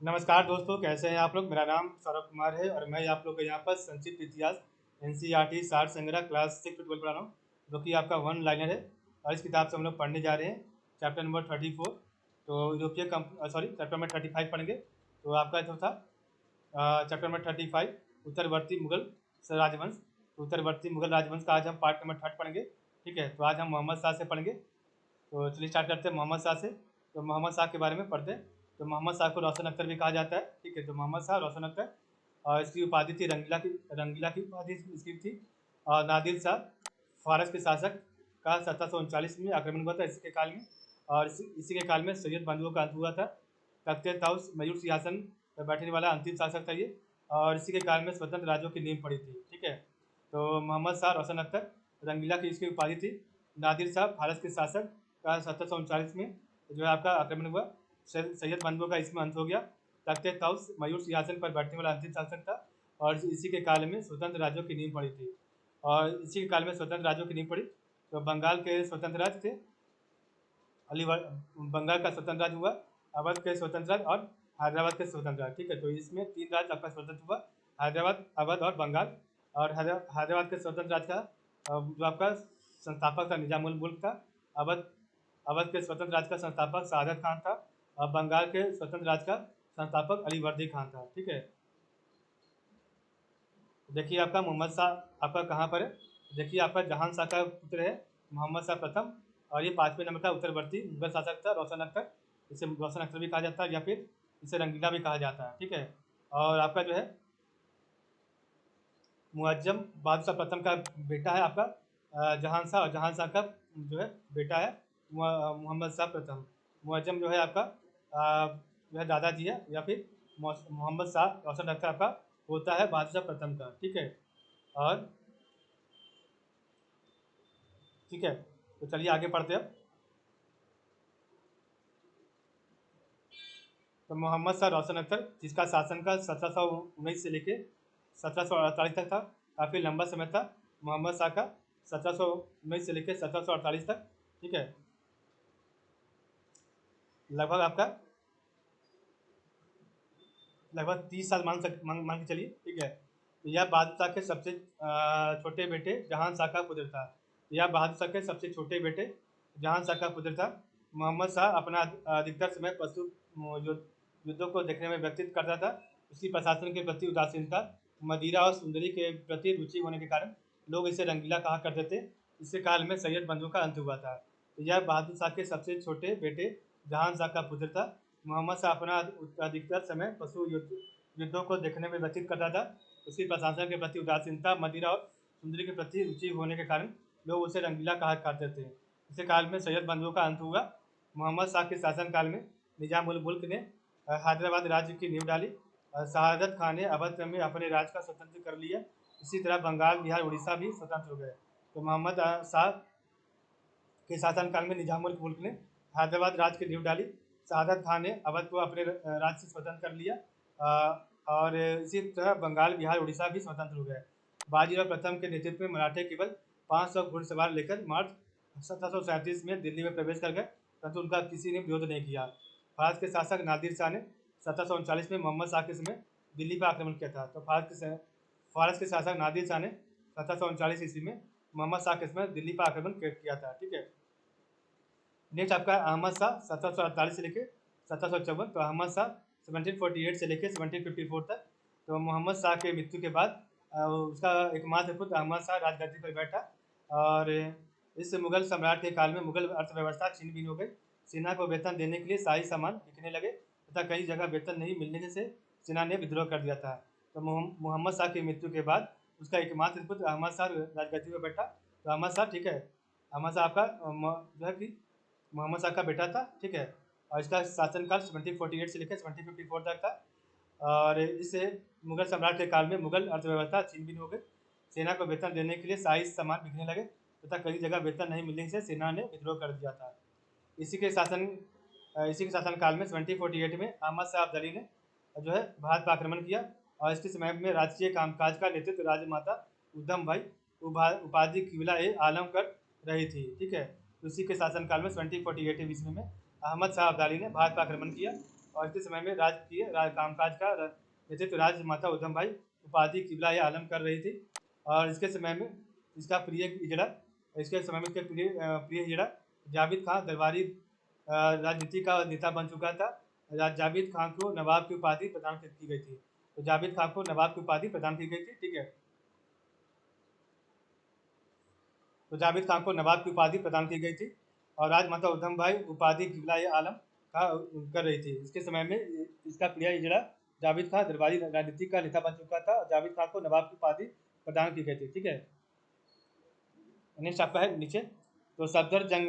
नमस्कार दोस्तों, कैसे हैं आप लोग। मेरा नाम सौरभ कुमार है और मैं आप लोग को यहाँ पर संक्षिप्त इतिहास एनसीईआरटी सार संग्रह क्लास 6 से 12 पढ़ा रहा हूँ, जो कि आपका वन लाइनर है। और इस किताब से हम लोग पढ़ने जा रहे हैं चैप्टर नंबर 34। तो यूरोपीय चैप्टर नंबर 35 पढ़ेंगे। तो आपका जो था चैप्टर नंबर 35 उत्तरवर्ती मुगल राजवंश। तो उत्तरवर्ती मुगल राजवंश का आज हम पार्ट नंबर 3 पढ़ेंगे। ठीक है, तो आज हम मोहम्मद शाह से पढ़ेंगे। तो चलिए स्टार्ट करते हैं मोहम्मद शाह से। तो मोहम्मद शाह के बारे में पढ़ते हैं। तो मोहम्मद शाह को रोशन अख्तर भी कहा जाता है। ठीक है, तो मोहम्मद शाह रोशन अख्तर, और इसकी उपाधि थी रंगीला की उपाधि इसकी थी। और नादिर शाह फारस के शासक का 1739 में आक्रमण हुआ था इसी के काल में। और इसी के काल में सैयद बंधुओं का अंत हुआ था। तख्ते ताउस मयूर सिंहासन पर बैठने वाला अंतिम शासक था ये। और इसी के काल में स्वतंत्र राज्यों की नींव पड़ी थी। ठीक है, तो मोहम्मद शाह रोशन अख्तर, रंगीला की इसकी उपाधि थी। नादिर शाह फारस के शासक का 1739 में जो है आपका आक्रमण हुआ। सैयद बंधुओं का इसमें अंत हो गया। तख्ते ताउस मयूर सिंहासन पर बैठने वाला अंतिम शासक था। और इसी के काल में स्वतंत्र राज्यों की नींव पड़ी थी। और इसी के काल में स्वतंत्र राज्यों की नींव पड़ी। तो बंगाल के स्वतंत्र राज्य थे, अलीगढ़ बंगाल का स्वतंत्र राज्य हुआ, अवध के स्वतंत्र राज्य और हैदराबाद के स्वतंत्र राज्य। ठीक है, तो इसमें 3 राज्य आपका स्वतंत्र हुआ, हैदराबाद, अवध और बंगाल। और हैदराबाद के स्वतंत्र राज्य का जो आपका संस्थापक था निजामुल मुल्क था। अवध अवध के स्वतंत्र राज्य का संस्थापक सादत खान था। और बंगाल के स्वतंत्र राज्य का संस्थापक अलीवर्दी खान था। ठीक है, देखिए आपका मोहम्मद शाह आपका कहाँ पर है। देखिए आपका जहान शाह का पुत्र है मोहम्मद शाह प्रथम। और ये 5वें नंबर का उत्तरवर्ती मुगल शासक था रोशन अख्तर। इसे रोशन अख्तर भी कहा जाता है या फिर इसे रंगीला भी कहा जाता है। ठीक है, और आपका जो है मुअज्जम बादशाह प्रथम का बेटा है आपका जहान शाह। और जहान शाह का जो है बेटा है मोहम्मद शाह प्रथम। मुअज्जम जो है आपका जो है दादाजी है, या फिर मोहम्मद शाह रोशन अख्तर आपका होता है बादशाह प्रथम का। ठीक है, और ठीक है, तो चलिए आगे पढ़ते हैं अब। तो मोहम्मद शाह रोशन अख्तर, जिसका शासनकाल 1719 से लेके 1748 तक था, काफ़ी लंबा समय था मोहम्मद शाह का, 1719 से लेके 1748 तक। ठीक है, लगभग आपका लगभग 30 साल मान के चलिए। ठीक है, तो यह बहादुर शाह के सबसे छोटे बेटे जहान शाह का पुत्र था। यह बहादुर शाह के सबसे छोटे बेटे जहान शाह का पुत्र था। मोहम्मद शाह अपना अधिकतर समय पशु युद्धों को देखने में व्यतीत करता था। उसकी प्रशासन के प्रति उदासीनता, मदिरा और सुंदरी के प्रति रुचि होने के कारण लोग इसे रंगीला कहा करते थे। इसी काल में सैयद बंधु का अंत हुआ था। तो यह बहादुर शाह के सबसे छोटे बेटे जहान शाह का पुत्र था। मोहम्मद शाह अपना अधिकतर समय पशु युद्धों को देखने में व्यतीत करता था। उसकी प्रशासन के प्रति उदासीनता, मदिरा और सुंदरी के प्रति रुचि होने के कारण लोग उसे रंगीला कहा करते थे। इसी काल में सैयद बंधुओं का अंत हुआ। मोहम्मद शाह के शासनकाल में निजाम उल मुल्क ने हैदराबाद राज्य की नींव डाली। शहादत खान ने अवध में अपने राज्य का स्वतंत्र कर लिया। इसी तरह बंगाल, बिहार, उड़ीसा भी स्वतंत्र हो गए। तो मोहम्मद शाह के शासनकाल में निजाम उल मुल्क ने हैदराबाद राज्य की नींव डाली। शहादत खान ने अवध को अपने राज्य से स्वतंत्र कर लिया। और इसी तरह बंगाल, बिहार, उड़ीसा भी स्वतंत्र हो गए। बाजीराव प्रथम के नेतृत्व में मराठे केवल 500 घुड़सवार लेकर मार्च 1737 में दिल्ली में प्रवेश कर गए, परंतु उनका किसी ने विरोध नहीं किया। फारस के शासक नादिर शाह ने 1739 में मोहम्मद शाह के समय दिल्ली पर आक्रमण किया था। तो फारस के शासक नादिर शाह ने 1739 ईस्वी में मोहम्मद शाह के समय दिल्ली पर आक्रमण किया था। ठीक है, नेक्स्ट आपका अहमद शाह 1748 से लेके 1754। तो अहमद शाह 1748 से लेके 1754 तक। तो मोहम्मद शाह के मृत्यु के बाद उसका एकमात्र पुत्र अहमद शाह राजगद्दी पर बैठा। और इस मुगल सम्राट के काल में मुगल अर्थव्यवस्था छिन्न भिन्न हो गई। सेना को वेतन देने के लिए शाही सामान बिकने लगे तथा कई जगह वेतन नहीं मिलने से सेना ने विद्रोह कर दिया था। तो मोहम्मद शाह की मृत्यु के बाद उसका एकमात्र पुत्र अहमद शाह राजगद्दी पर बैठा। तो अहमद शाह, ठीक है, अहमद शाह आपका जो है कि मोहम्मद शाह का बेटा था। ठीक है, और इसका शासनकाल 1748 से लेकर 1754 तक था। और इससे मुगल सम्राट के काल में मुगल अर्थव्यवस्था छिन्न भिन्न हो गई। सेना को वेतन देने के लिए शाही सामान बिकने लगे तथा कई जगह वेतन नहीं मिलने से सेना ने विद्रोह कर दिया था। इसी के शासनकाल में 1748 में अहमद शाह अब्दाली ने जो है भारत पर आक्रमण किया। और इसके समय में राष्ट्रीय कामकाज का नेतृत्व राजमाता उद्धम भाई उपाधि किबला ए आलम कर रही थी। ठीक है, उसी के शासनकाल में 1748 ईस्वी में अहमद शाह अब्दाली ने भारत पर आक्रमण किया और इसके समय में राजकीय कामकाज का नेतृत्व राजमाता उधम भाई उपाधि किबला आलम कर रही थी। और इसके समय में इसका प्रिय हिजड़ा इसके समय में इसके प्रिय हिजड़ा जावेद खान दरबारी राजनीति का नेता बन चुका था। जावेद खान को नवाब की उपाधि प्रदान की गई थी। तो जावेद खान को नवाब की उपाधि प्रदान की गई थी, ठीक है। तो जावेद खान को नवाब की उपाधि प्रदान की गई थी और राजमाता उधम भाई उपाधि किबला आलम का कर रही थी। इसके समय में इसका प्रिय हिजड़ा जावेद खान दरबारी राजनीति का नेता बन चुका था। जावेद खान को नवाब की उपाधि प्रदान की गई थी, ठीक है। नेक्स्ट आपका है नीचे। तो सफदर जंग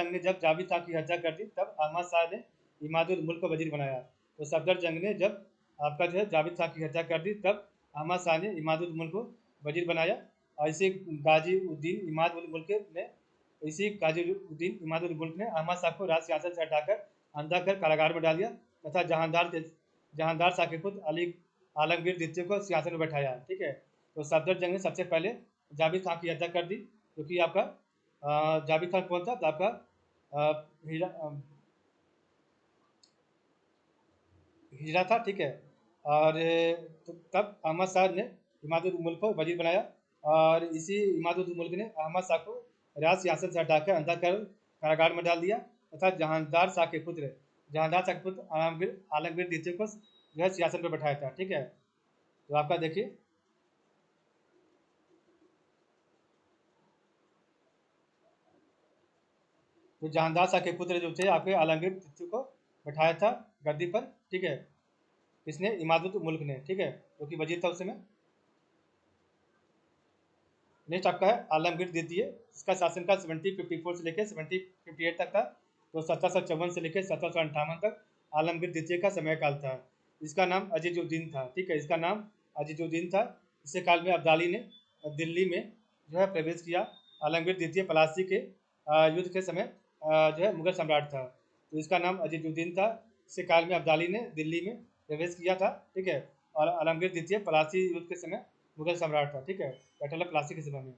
ने जब जावेद खान की हत्या कर दी तब अहमद शाह ने इमादुल मुल्क को वजीर बनाया। तो सफदर जंग ने जब आपका जो है जावेद खान की हत्या कर दी तब अहमद शाह ने इमादुल मुल्क को वजीर बनाया। और इसी गाजी उद्दीन इमाद उल मुल्क ने अहमद शाह को राज सियासत से हटाकर अंधा कर कारागार में डाल दिया तथा जहांदार शाह के पुत्र अली आलमगीर द्वितीय को सियासत में बैठाया, ठीक है। तो सफदर जंग ने सबसे पहले जावेद खान की हत्या कर दी, क्योंकि आपका जावेद खान कौन था? तो आपका हिजरा था, ठीक है। और तो तब अहमद शाह ने इमादुल मुल्क को वजीर बनाया और इसी इमादुल मुल्क ने अहमद शाह को राज सियासत से हटाकर अंधा कर कारागार में डाल दिया तथा जहांदार शाह के पुत्र आलमगीर द्वितीय को जो है सियासत पर बैठाया था, ठीक है। तो आपका देखिए तो जहांदार शाह के पुत्र जो थे आपके आलमगीर द्वितीय को बैठाया था गद्दी पर, ठीक है। किसने? इमादुल मुल्क ने, ठीक है, क्योंकि वजीर था उस समय। नेक्स्ट आपका है आलमगीर द्वितीय। इसका शासनकाल 1754 से लेकर 1758 तक था। तो 1754 से लेकर 1758 तक आलमगीर द्वितीय का समय काल था। इसका नाम अजीजुद्दीन था, ठीक है, इसका नाम अजीजुद्दीन था। इसी काल में अब्दाली ने दिल्ली में जो है प्रवेश किया। आलमगीर द्वितीय पलासी के युद्ध के समय जो है मुगल सम्राट था। तो इसका नाम अजीजुद्दीन था। इसी काल में अब्दाली ने दिल्ली में प्रवेश किया था, ठीक है। और आलमगीर द्वितीय पलासी युद्ध के समय मुगल सम्राट था, ठीक है, बैटल ऑफ प्लासी के समय में।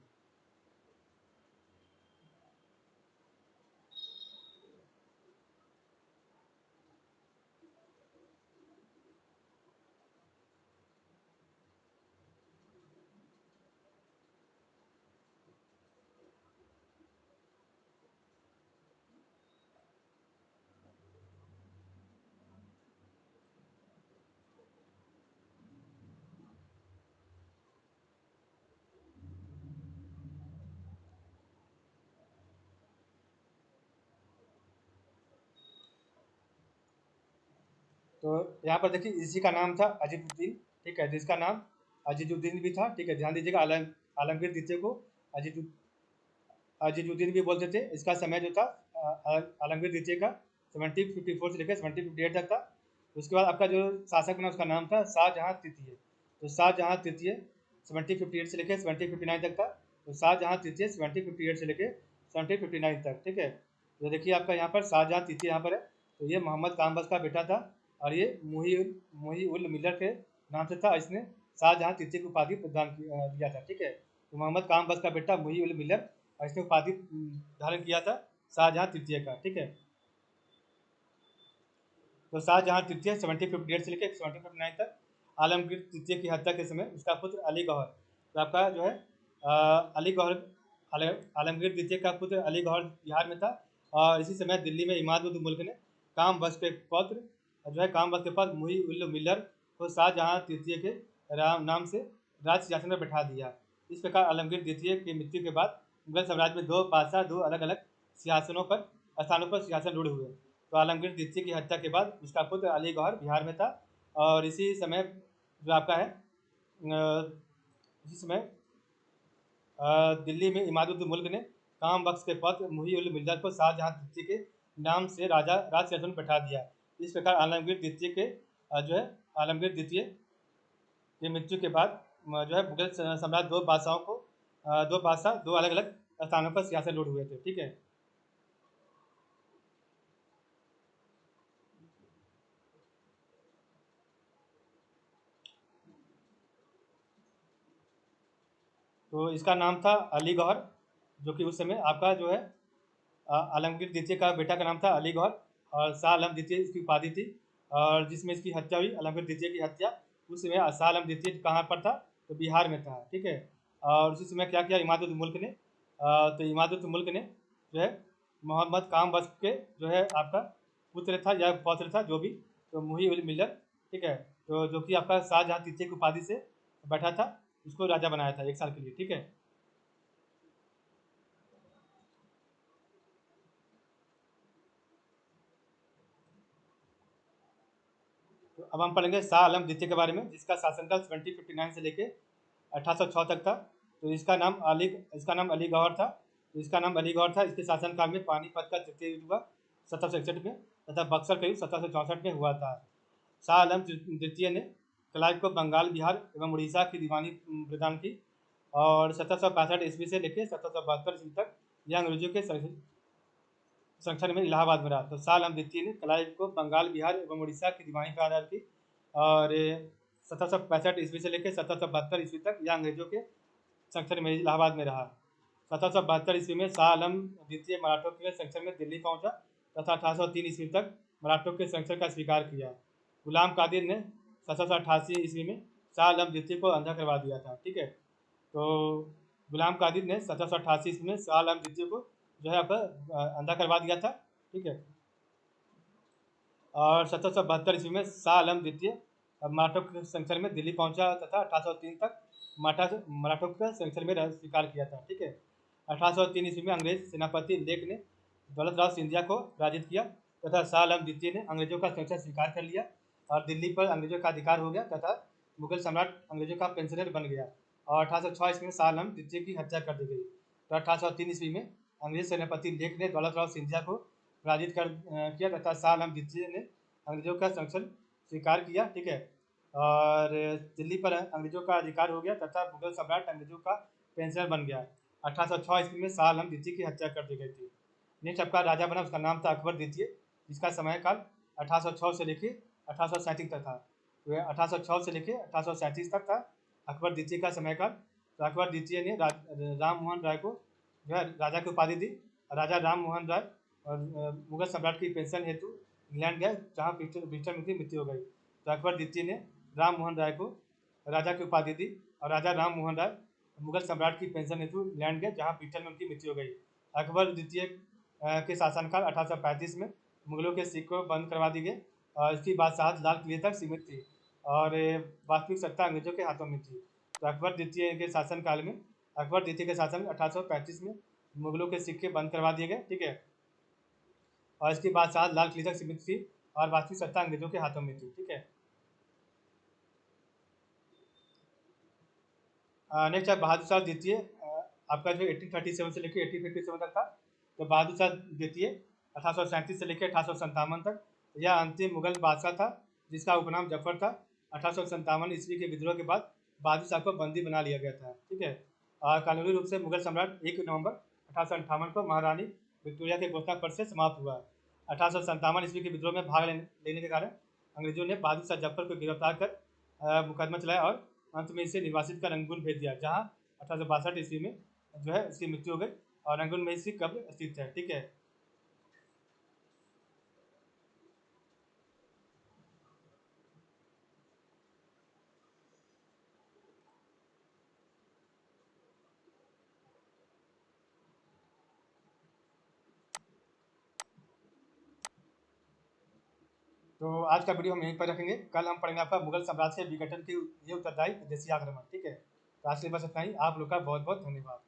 तो यहाँ पर देखिए इसी का नाम था अजीजुद्दीन, ठीक है, जिसका नाम अजीजुद्दीन भी था, ठीक है। ध्यान दीजिएगा, आलमगीर द्वितीय को अजीजुद्दीन भी बोलते थे। इसका समय जो था आलमगीर द्वितीय का 1754 से लेकर 1758 तक था। उसके बाद आपका जो शासक बना उसका नाम था शाहजहां तृतीय। तो शाहजहां तृतीय 1758 से लेकर 1759 तक था। तो शाहजहां तृतीय 1758 से लेकर 1759 तक, ठीक है। तो देखिए आपका यहाँ पर शाहजहां तृतीय यहाँ पर है। तो ये मोहम्मद कामबख्श का बेटा था और ये मुही उल मिलर के नाम से था। इसने शाहजहां तृतीय की उपाधि प्रदान दिया था, ठीक है। तो मोहम्मद कामबख्श का बेटा मुही उल मिलर और इसने उपाधि धारण किया था शाहजहां तृतीय का, ठीक है। तो शाहजहां तृतीय 1758 से लेकर 1759 तक आलमगीर तृतीय की हत्या के समय उसका पुत्र अली गौहर, तो आपका जो है अली गौहर आलमगीर द्वितीय का पुत्र अली गौहर बिहार में था। और इसी समय दिल्ली में इमाद उद मुल्क ने कामबख्श के पुत्र जो है कामबख्श के पुत्र मुही उल मिलर को शाहजहां तृतीय के नाम से राज सिंहासन में बैठा दिया। इस प्रकार आलमगीर द्वितीय की मृत्यु के बाद मुगल साम्राज्य में दो बादशाह दो अलग अलग स्थानों पर सिंहासन रूढ़ हुए। तो आलमगीर द्वितीय की हत्या के बाद उसका पुत्र अली गौहर बिहार में था। और इसी समय जो आपका है इसी समय दिल्ली में इमादुद्दीन मुल्क ने कामबख्श के पुत्र मुही उल मिलर को शाहजहां तृतीय के नाम से राज सिंहासन पर बैठा दिया। इस प्रकार आलमगीर द्वितीय के जो है आलमगीर द्वितीय की मृत्यु के बाद जो है मुगल सम्राट दो बादशाह दो अलग अलग स्थानों पर सिंहासन रूढ़ हुए थे, ठीक है। तो इसका नाम था अली गौहर, जो कि उस समय आपका जो है आलमगीर द्वितीय का बेटा का नाम था अली गौहर। और शाह आलम द्वितीय इसकी उपाधि थी, और जिसमें इसकी हत्या हुई, आलमगीर द्वितीय की हत्या उस समय शाह आलम द्वितीय कहाँ पर था, तो बिहार में था, ठीक है। और उसी समय क्या किया इमादुल मुल्क ने, तो इमादुल मुल्क ने जो है मोहम्मद काम बख्श के जो है आपका पुत्र था या पौत्र था जो भी, तो मुही उल मिल्लत, ठीक है, तो जो कि आपका शाहजहाँ तृतीय की उपाधि से बैठा था, उसको राजा बनाया था 1 साल के लिए, ठीक है। तो अब हम पढ़ेंगे शाह आलम द्वितीय के बारे में, जिसका शासनकाल 1759 से लेके 1806 तक था। तो इसका नाम अली गौहर था। तो इसका नाम अली गौहर था। इसके शासनकाल में पानीपत का तृतीय युद्ध हुआ 1761 में, तथा बक्सर करीब 1764 में हुआ था। शाह आलम द्वितीय ने क्लाइव को बंगाल, बिहार एवं उड़ीसा की दीवानी प्रदान की, और 1765 ईस्वी से लेकर 1772 ईस्वी तक यह अंग्रेजों के संरक्षण में इलाहाबाद में रहा। तो शाह आलम द्वितीय ने क्लाइव को बंगाल, बिहार एवं उड़ीसा की दीवानी प्रदान की, और 1765 ईस्वी से लेकर 1772 ईस्वी तक यह अंग्रेजों के संरक्षण में इलाहाबाद में रहा। 1772 ईस्वी में शाह आलम द्वितीय मराठों के संरक्षण में दिल्ली पहुंचा, तथा 1803 ईस्वी तक मराठों के संरक्षण का स्वीकार किया। गुलाम कादिर ने 1788 ईस्वी में शाह आलम द्वितीय को अंधा करवा दिया था, ठीक है। तो गुलाम कादिर ने 1788 ईस्वी में शाह आलम द्वितीय को जो है अंधा करवा दिया था, ठीक है। और 1772 ईस्वी में शाह आलम द्वितीय मराठों के संरक्षण में दिल्ली पहुंचा, तथा 1803 तक मराठों का संरक्षण में स्वीकार किया था, ठीक है। 1803 ईस्वी में अंग्रेज सेनापति लेक ने दौलत राव सिंधिया को पराजित किया, तथा शाह आलम द्वितीय ने अंग्रेजों का संरक्षण स्वीकार कर लिया, और दिल्ली पर अंग्रेजों का अधिकार हो गया, तथा मुगल सम्राट अंग्रेजों का पेंशनर बन गया। और 1806 ईस्वी में शाह आलम द्वितीय की हत्या कर दी गई। तो 1803 ईस्वी में अंग्रेज सेनापति लेक ने दौलत राव सिंधिया को पराजित कर किया, तथा शाह आलम द्वितीय ने अंग्रेजों का संरक्षण स्वीकार किया, ठीक है। और दिल्ली पर अंग्रेजों का अधिकार हो गया, तथा मुगल सम्राट अंग्रेजों का पेंशनर बन गया। 1806 ईस्वी में शाह आलम द्वितीय की हत्या कर दी गई थी। नेक्स्ट आपका राजा बना, उसका नाम था अकबर द्वितीय, जिसका समयकाल 1806 से लेकर 1837 तक था। तो 1806 से लेकर 1837 तक था अकबर द्वितीय का समयकाल। तो अकबर द्वितीय ने राम मोहन राय को जो है राजा की उपाधि दी। राजा राम मोहन राय और मुगल सम्राट की पेंशन हेतु इंग्लैंड गए, जहाँ ब्रिस्टन में मृत्यु हो गई। तो अकबर द्वितीय ने राम मोहन राय को राजा की उपाधि दी, और राजा राम मोहन राय मुगल सम्राट की पेंशन हेतु इंग्लैंड गए, जहाँ ब्रिटेन में उनकी मृत्यु हो गई। अकबर द्वितीय के शासनकाल 1835 में मुगलों के सिख को बंद करवा दी गई, और इसकी बादशाहत लाल किले तक सीमित थी, और वास्तविक सत्ता अंग्रेजों के हाथों में थी। तो अकबर द्वितीय के शासनकाल में अकबर द्वितीय के शासन में 1835 में मुगलों के सिक्के बंद करवा दिए गए, ठीक है, और इसकी बादशाहत लाल किले तक सीमित थी, और वास्तविक सत्ता अंग्रेजों के हाथों में थी, ठीक है। नेक्स्ट है बहादुर शाह द्वितीय। आपका जो 1837 से लेकर 1857 तक था। तो बहादुर शाह द्वितीय 1837 से लेकर 1857 तक यह अंतिम मुगल बादशाह था, जिसका उपनाम जफर था। 1857 ईस्वी के विद्रोह के बाद बहादुर शाह को बंदी बना लिया गया था, ठीक है। और कानूनी रूप से मुगल सम्राट 1 नवंबर 1858 को महारानी विक्टोरिया के घोषणा पत्र से समाप्त हुआ। 1857 ईस्वी के विद्रोह में भाग लेने के कारण अंग्रेजों ने बहादुर शाह जफर को गिरफ्तार कर मुकदमा चलाया, और अंत में इसे निर्वासित कर रंगून भेज दिया, जहाँ 1862 ईस्वी में जो है इसकी मृत्यु हो गई, और रंगून में इसकी कब्र स्थित है, ठीक है। तो आज का वीडियो हम यहीं पर रखेंगे। कल हम पढ़ेंगे आपका मुगल साम्राज्य के विघटन के ये उत्तरदायी विदेशी आक्रमण, ठीक है। तो आज के लिए बस इतना ही। आप लोग का बहुत बहुत धन्यवाद।